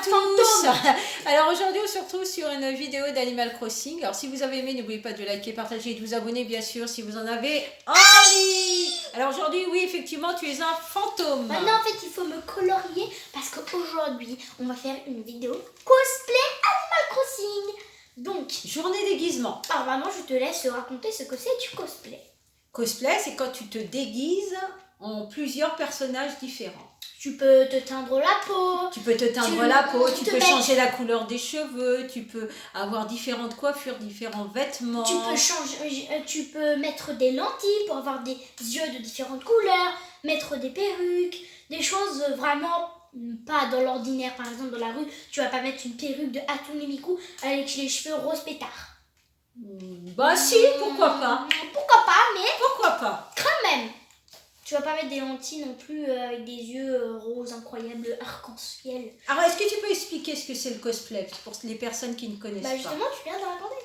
tous. Alors aujourd'hui on se retrouve sur une vidéo d'Animal Crossing. Alors si vous avez aimé, n'oubliez pas de liker, partager et de vous abonner bien sûr si vous en avez envie. Alors aujourd'hui oui effectivement tu es un fantôme. Maintenant en fait il faut me colorier parce qu'aujourd'hui on va faire une vidéo cosplay Animal Crossing. Donc journée déguisement. Alors maman je te laisse raconter ce que c'est du cosplay. Cosplay c'est quand tu te déguises en plusieurs personnages différents. Tu peux te teindre la peau. Tu peux te teindre la peau, tu peux changer la couleur des cheveux, tu peux avoir différentes coiffures, différents vêtements. Tu peux mettre des lentilles pour avoir des yeux de différentes couleurs, mettre des perruques, des choses vraiment pas dans l'ordinaire. Par exemple dans la rue, tu vas pas mettre une perruque de Hatsune Miku avec les cheveux rose pétard. Bah si, pourquoi pas. Pourquoi pas, mais pourquoi pas quand même. Tu vas pas mettre des lentilles non plus avec des yeux roses incroyables, arc-en-ciel. Alors, est-ce que tu peux expliquer ce que c'est le cosplay pour les personnes qui ne connaissent pas? Justement, tu viens de raconter.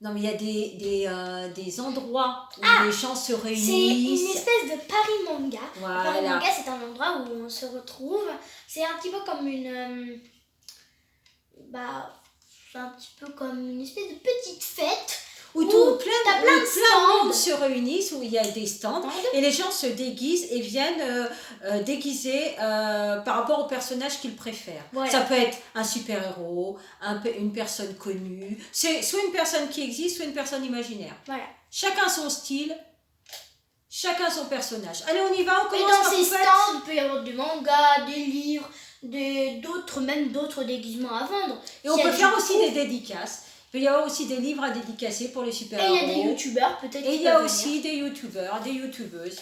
Non, mais il y a des endroits où les gens se réunissent. C'est une espèce de Paris Manga. Voilà. Paris Manga, c'est un endroit où on se retrouve. C'est un petit peu comme une... c'est un petit peu comme une espèce de petite fête. Où plein de monde se réunissent, où il y a des stands et les gens se déguisent et viennent déguiser par rapport au personnage qu'ils préfèrent. Voilà. Ça peut être un super-héros, une personne connue, c'est soit une personne qui existe, soit une personne imaginaire. Voilà. Chacun son style, chacun son personnage. Allez, on y va, on commence. Et dans ces stands, il peut y avoir des mangas, des livres, d'autres déguisements à vendre. Et on peut faire aussi des dédicaces. Il peut y avoir aussi des livres à dédicacer pour les super-héros. Et il y a des youtubeurs peut-être. Et il y a aussi des youtubeurs, des youtubeuses.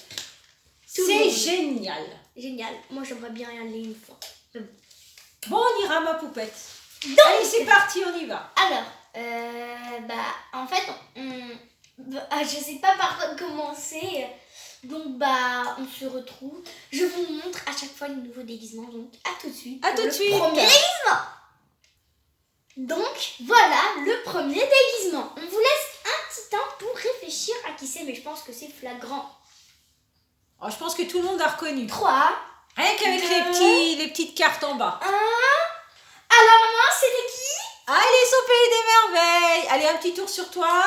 C'est génial. Génial. Moi j'aimerais bien y aller une fois. Bon, on ira ma poupette. Donc, allez, c'est parti, on y va. Alors, en fait, je sais pas par quoi commencer. Donc on se retrouve. Je vous montre à chaque fois les nouveaux déguisements. Donc à tout de suite. À tout de suite. Premier déguisement. Donc voilà le premier déguisement. On vous laisse un petit temps pour réfléchir à qui c'est, mais je pense que c'est flagrant. Oh, je pense que tout le monde a reconnu. 3. Rien qu'avec les petites cartes en bas. 1. Alors maman, c'était qui? Allez, au pays des merveilles. Allez, un petit tour sur toi.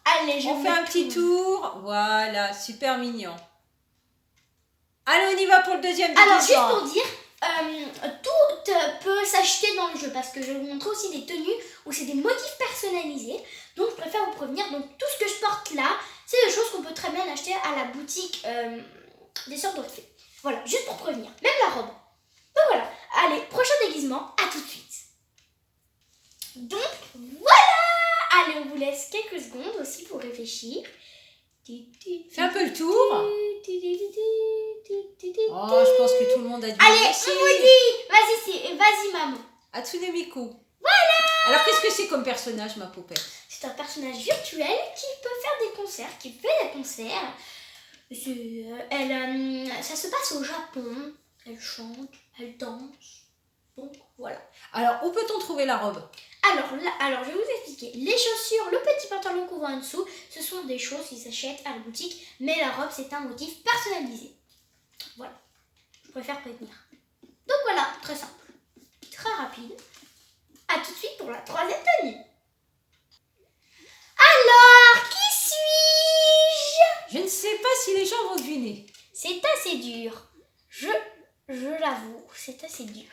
Allez, on fait un petit tour. Voilà, super mignon. Allez, on y va pour le deuxième déguisement. Alors, juste pour dire, tout peut s'acheter dans le jeu parce que je vais vous montrer aussi des tenues où c'est des motifs personnalisés. Donc, je préfère vous prévenir. Donc, tout ce que je porte là, c'est des choses qu'on peut très bien acheter à la boutique des Sœurs d'Orphée. Voilà, juste pour prévenir. Même la robe. Donc, voilà. Allez, prochain déguisement. À tout de suite. Donc, voilà. Allez, on vous laisse quelques secondes aussi pour réfléchir. Fais un peu le tour. Oh, je pense que tout le monde a dit. Allez, on vous dit. Vas-y, maman. Hatsune Miku. Voilà. Alors, qu'est-ce que c'est comme personnage, ma poupette? C'est un personnage virtuel qui peut faire des concerts, qui fait des concerts. Ça se passe au Japon. Elle chante, elle danse. Donc, voilà. Alors, où peut-on trouver la robe? Alors, je vais vous expliquer. Les chaussures, le petit pantalon qu'on voit en dessous, ce sont des choses qui s'achètent à la boutique. Mais la robe, c'est un motif personnalisé. Voilà. Je préfère prévenir. Donc voilà, très simple. Très rapide. À tout de suite pour la troisième tenue. Alors, qui suis-je? Je ne sais pas si les gens vont deviner. C'est assez dur. Je l'avoue, c'est assez dur.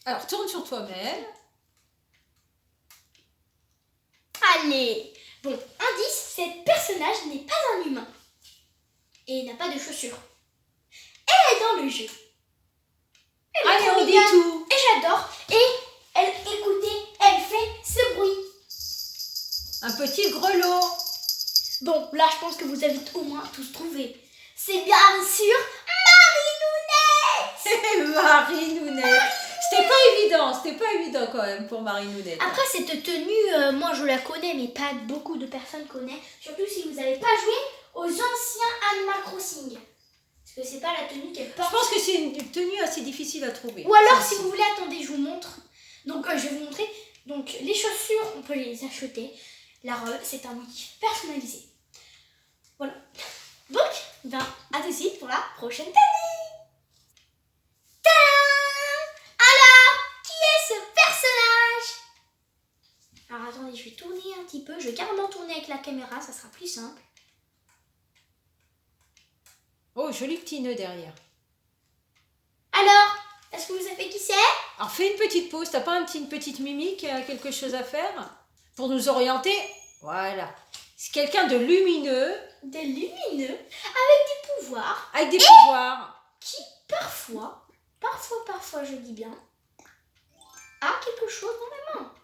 Alors, tourne sur toi-même. Allez. Bon, indice, ce personnage n'est pas un humain. Et n'a pas de chaussures. Elle est dans le jeu. Allez, on dit tout. Et j'adore. Et écoutez, elle fait ce bruit. Un petit grelot. Bon, là, je pense que vous avez au moins tous trouvé. C'est bien sûr Marie-Nounette. Marie-Nounette. C'était pas évident quand même pour Marie-Nounette. Après, cette tenue, moi je la connais, mais pas beaucoup de personnes connaissent. Surtout si vous n'avez pas joué aux anciens Animal Crossing. Parce que c'est pas la tenue qu'elle porte. Je pense que c'est une tenue assez difficile à trouver. Ou alors, si vous voulez, attendez, je vous montre. Donc, je vais vous montrer. Donc, les chaussures, on peut les acheter. La robe, c'est un motif personnalisé. Voilà. Donc, à tout de suite pour la prochaine tenue. Alors, qui est ce petit peu. Je vais carrément tourner avec la caméra, ça sera plus simple. Oh, joli petit nœud derrière. Alors, est-ce que vous savez qui c'est? Alors, fais une petite pause. T'as pas une petite mimique, quelque chose à faire pour nous orienter? Voilà. C'est quelqu'un de lumineux. De lumineux, avec des pouvoirs. Avec des pouvoirs. Qui, parfois, je dis bien, a quelque chose dans la main.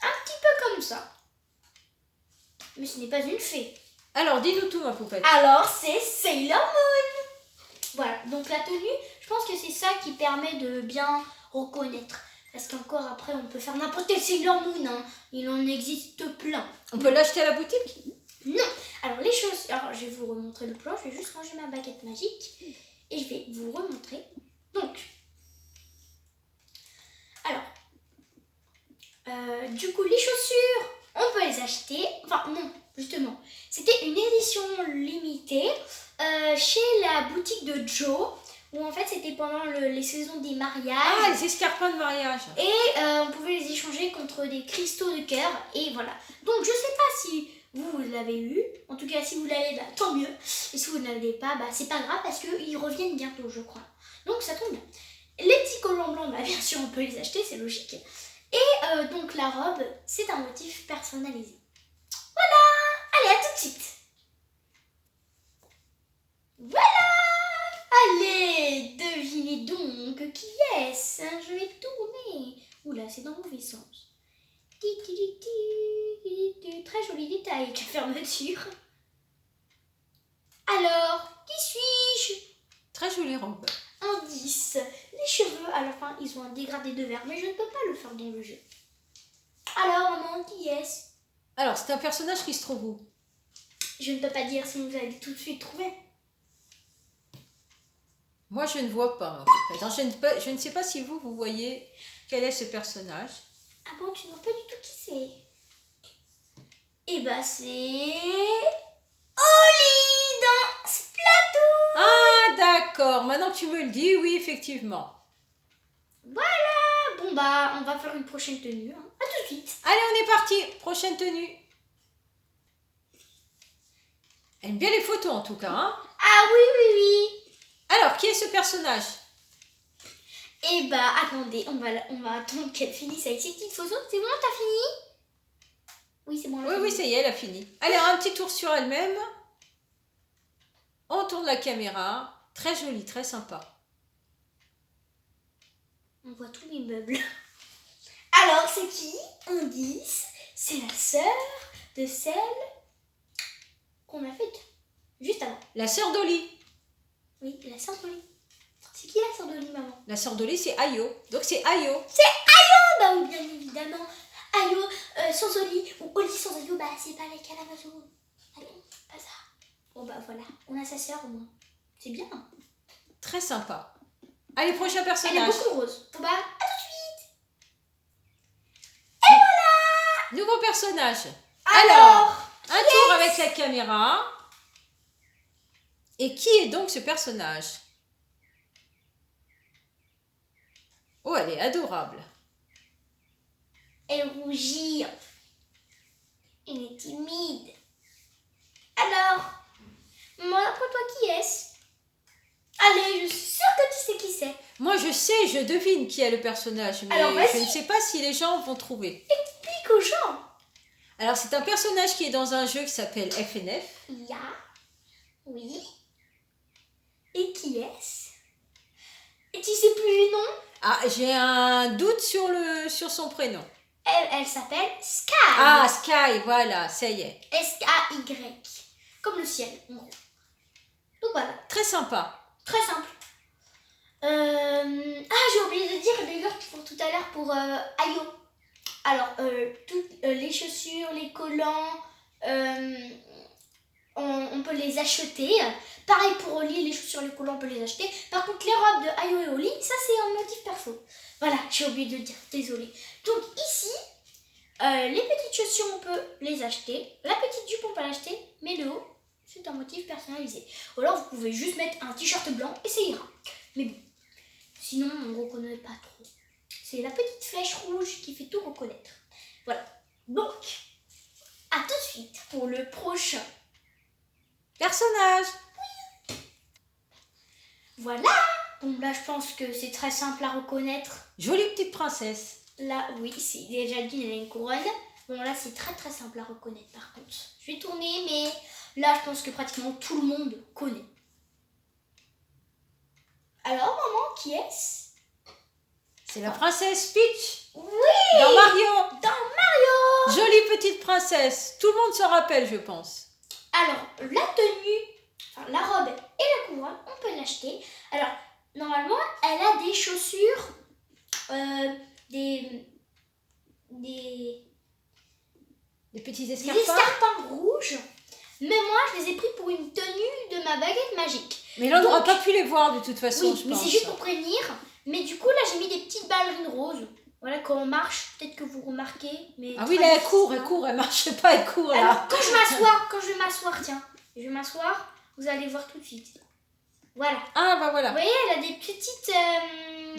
Un petit peu comme ça. Mais ce n'est pas une fée. Alors, dis-nous tout, ma poupette. Alors, c'est Sailor Moon. Voilà, donc la tenue, je pense que c'est ça qui permet de bien reconnaître. Parce qu'encore après, on peut faire n'importe quel Sailor Moon. Hein. Il en existe plein. On peut l'acheter à la boutique? Non. Alors, les choses... Alors, je vais vous remontrer le plan. Je vais juste ranger ma baguette magique. Et je vais vous remontrer. Donc, alors, du coup, les chaussures, on peut les acheter. Enfin, non, justement. C'était une édition limitée chez la boutique de Joe. Où en fait, c'était pendant les saisons des mariages. Ah, les escarpins de mariage. Et on pouvait les échanger contre des cristaux de cœur. Et voilà. Donc, je sais pas si vous l'avez eu. En tout cas, si vous l'avez, bah, tant mieux. Et si vous ne l'avez pas, bah, c'est pas grave parce qu'ils reviennent bientôt, je crois. Donc, ça tombe bien. Les petits collants blancs, bah, bien sûr, on peut les acheter, c'est logique. Et donc, la robe, c'est un motif personnalisé. Voilà! Allez, à tout de suite! Voilà! Allez, devinez donc qui est-ce? Je vais tourner. Oula, c'est dans le mauvais sens. Très joli détail, quelle fermeture. Alors, qui suis-je? Très jolie robe. Indice. Les cheveux, à la fin, ils ont un dégradé de vert, mais je ne peux pas le faire dans le jeu. Alors, maman, qui est-ce? Alors, c'est un personnage qui se trouve où? Je ne peux pas dire, sinon vous allez tout de suite trouver. Moi, je ne vois pas. Attends, je ne sais pas si vous voyez quel est ce personnage. Ah bon, tu ne vois pas du tout qui c'est? Eh ben, c'est... Oli dans Splatoon! Ah, d'accord. Maintenant que tu me le dis, oui, effectivement. Voilà! Bon, bah, on va faire une prochaine tenue. Hein. À tout de suite. Allez, on est parti. Prochaine tenue. Elle aime bien les photos, en tout cas. Hein. Ah oui. Alors, qui est ce personnage? Eh bah, attendez, on va attendre qu'elle finisse avec ses petites photos. C'est bon, t'as fini? Oui, c'est bon. Oui, ça y est, elle a fini. Allez, un petit tour sur elle-même. On tourne la caméra. Très jolie, très sympa. On voit tous les meubles. Alors, c'est qui? Indice. C'est la sœur de celle qu'on a faite juste avant. La sœur d'Oli. Oui, la sœur d'Oli. C'est qui la sœur d'Oli, maman? La sœur d'Oli, c'est Ayo. Donc, c'est Ayo. C'est Ayo! Bah oui, bien évidemment. Ayo sans Oli ou Oli sans Ayo, bah c'est pas avec Amazon. Ah non, pas ça. Bon bah voilà, on a sa sœur au moins. C'est bien. Très sympa. Allez, prochain personnage. Elle est beaucoup rose. Bon bah, à tout de suite. Nouveau personnage. Alors, un tour avec la caméra. Et qui est donc ce personnage? Oh, elle est adorable. elle rougit. Elle est timide. Alors, moi, après toi, qui est-ce? Allez, je suis sûre que tu sais qui c'est. Moi, je sais, je devine qui est le personnage, mais Alors, vas-y. je ne sais pas si les gens vont trouver. Explique aux gens. Alors, c'est un personnage qui est dans un jeu qui s'appelle FNF. Ya. Oui. Et qui est-ce? Et tu sais plus le nom? Ah, j'ai un doute sur son prénom. Elle s'appelle Sky. Ah, Sky, voilà, ça y est. S-K-Y. Comme le ciel, en gros. Donc voilà, Très sympa. très simple. Ah, j'ai oublié de dire d'ailleurs pour tout à l'heure pour Ayo. Alors, toutes les chaussures, les collants, on peut les acheter. Pareil pour Oli, les chaussures, les collants, on peut les acheter. Par contre, les robes de Ayo et Oli, ça c'est un motif perso. Voilà, j'ai oublié de le dire, désolée. Donc ici, les petites chaussures, on peut les acheter. La petite jupe, on peut l'acheter. Mais le haut, c'est un motif personnalisé. Ou alors, vous pouvez juste mettre un t-shirt blanc et ça ira. Mais bon, sinon, on ne reconnaît pas trop. C'est la petite flèche rouge qui fait tout reconnaître. Voilà. Donc, À tout de suite pour le prochain personnage. Voilà. Bon, là, je pense que c'est très simple à reconnaître. Jolie petite princesse. Là, oui, c'est déjà dit, elle a une couronne. Bon, là, c'est très très simple à reconnaître par contre. Je vais tourner, mais là, je pense que pratiquement tout le monde connaît. Alors, maman, qui est-ce? C'est la princesse Peach. Oui! Dans Mario. Dans Mario! Jolie petite princesse. Tout le monde s'en rappelle, je pense. Alors, la tenue, enfin, la robe et la couronne, on peut l'acheter. Alors, normalement, elle a des chaussures, des petits des escarpins. escarpins rouges. Mais moi, je les ai pris pour une tenue de ma baguette magique. Mais là, on Donc, n'aura pas pu les voir de toute façon, oui, je mais pense. c'est juste pour prévenir. Mais du coup, là, j'ai mis des petites ballerines roses. Voilà, quand on marche, peut-être que vous remarquez. Mais Ah oui, là, elle court, elle marche pas, elle court là. Alors, quand je vais m'asseoir, tiens, je vais m'asseoir, vous allez voir tout de suite. Voilà. Ah bah voilà. Vous voyez, elle a des petites...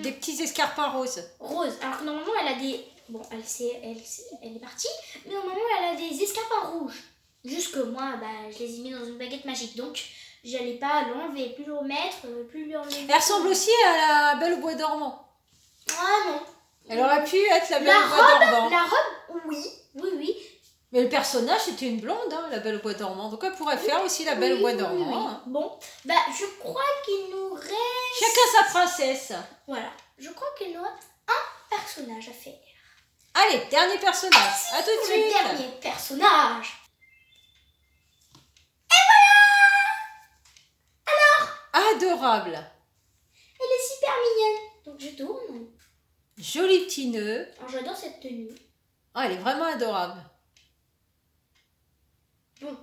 Des petits escarpins roses. roses. Alors que normalement, elle a des... Bon, elle est partie. Mais normalement, elle a des escarpins rouges. Juste que moi, bah, je les ai mis dans une baguette magique. Donc, j'allais pas l'enlever, plus le remettre, plus lui enlever. Elle ressemble aussi à la Belle au Bois dormant. Ah non. Elle aurait pu être la Belle au Bois dormant. La robe, oui. Mais le personnage, c'était une blonde, hein, la Belle au Bois dormant. Donc elle pourrait faire aussi la Belle au Bois dormant. Hein. Bon, bah je crois qu'il nous reste... Chacun sa princesse. Voilà, je crois qu'il nous reste un personnage à faire. Allez, dernier personnage. À tout de Pour suite. le dernier personnage. Adorable. Elle est super mignonne. Donc je tourne. Joli petit nœud. Alors j'adore cette tenue. Oh, elle est vraiment adorable. Bon.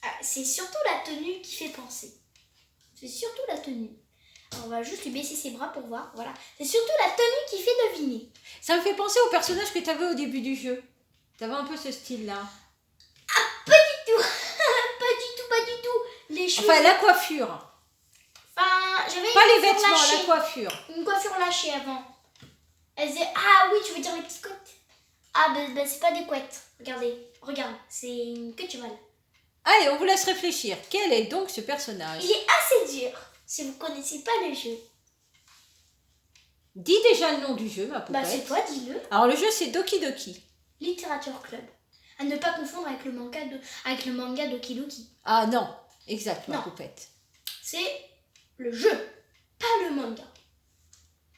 Ah, c'est surtout la tenue qui fait penser. C'est surtout la tenue. Alors, on va juste lui baisser ses bras pour voir. Voilà. C'est surtout la tenue qui fait deviner. Ça me fait penser au personnage que tu avais au début du jeu. Tu avais un peu ce style-là. Ah, pas du tout. Pas du tout. Les cheveux... Enfin, la coiffure. Enfin, j'avais Pas une les coiffure vêtements, lâchée. la coiffure. Une coiffure lâchée avant. Elle disait, ah oui, tu veux dire les petites couettes? Ah, ben c'est pas des couettes. Regarde, c'est une queue de cheval. Allez, on vous laisse réfléchir. Quel est donc ce personnage? Il est assez dur, si vous connaissez pas le jeu. Dis déjà le nom du jeu, ma poupette. Bah c'est toi, dis-le. Alors le jeu, c'est Doki Doki. Literature Club. À ne pas confondre avec le manga Doki Doki. Ah non, exact, ma Non. poupette. C'est le jeu, pas le manga.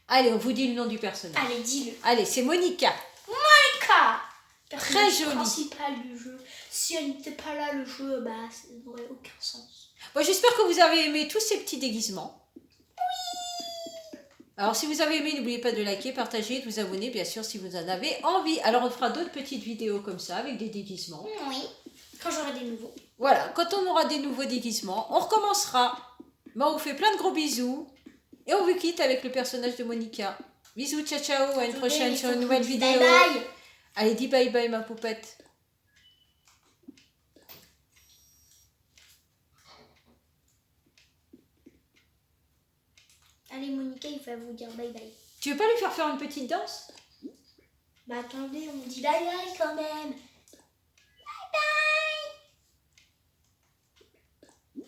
Allez, on vous dit le nom du personnage. Allez, dis-le. Allez, c'est Monica. Monica. Très jolie. Principal du jeu. Si elle n'était pas là, le jeu, bah ça n'aurait aucun sens. Bon, j'espère que vous avez aimé tous ces petits déguisements. Oui. Alors, si vous avez aimé, n'oubliez pas de liker, partager, de vous abonner, bien sûr, si vous en avez envie. Alors, on fera d'autres petites vidéos comme ça, avec des déguisements. Oui, quand j'aurai des nouveaux. Voilà, quand on aura des nouveaux déguisements, on recommencera. Bon, on vous fait plein de gros bisous. Et on vous quitte avec le personnage de Monica. Bisous, ciao, ciao, à une prochaine sur une nouvelle vidéo. Bye bye. Allez, dis bye bye, ma poupette. Allez, Monica, il va vous dire bye bye. Tu veux pas lui faire une petite danse? Bah attendez, on dit bye bye quand même. Bye bye.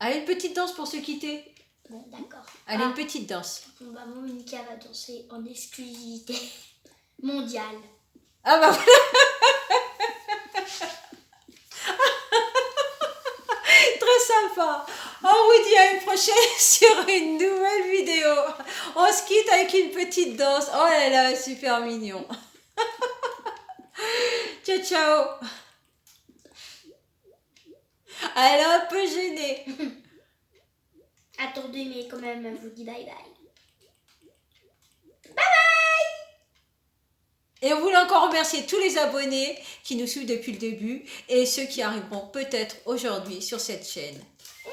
Allez, une petite danse pour se quitter. Bon, d'accord. Allez, une petite danse. Bon, bah, Monica va danser en exclusivité mondiale. Ah bah voilà. Très sympa. On vous dit à une prochaine sur une nouvelle vidéo. On se quitte avec une petite danse. Oh là là, super mignon. Ciao, ciao. Elle est un peu gênée. Attendez, mais quand même, elle vous dit bye bye. Et on voulait encore remercier tous les abonnés qui nous suivent depuis le début et ceux qui arriveront peut-être aujourd'hui sur cette chaîne. Oui.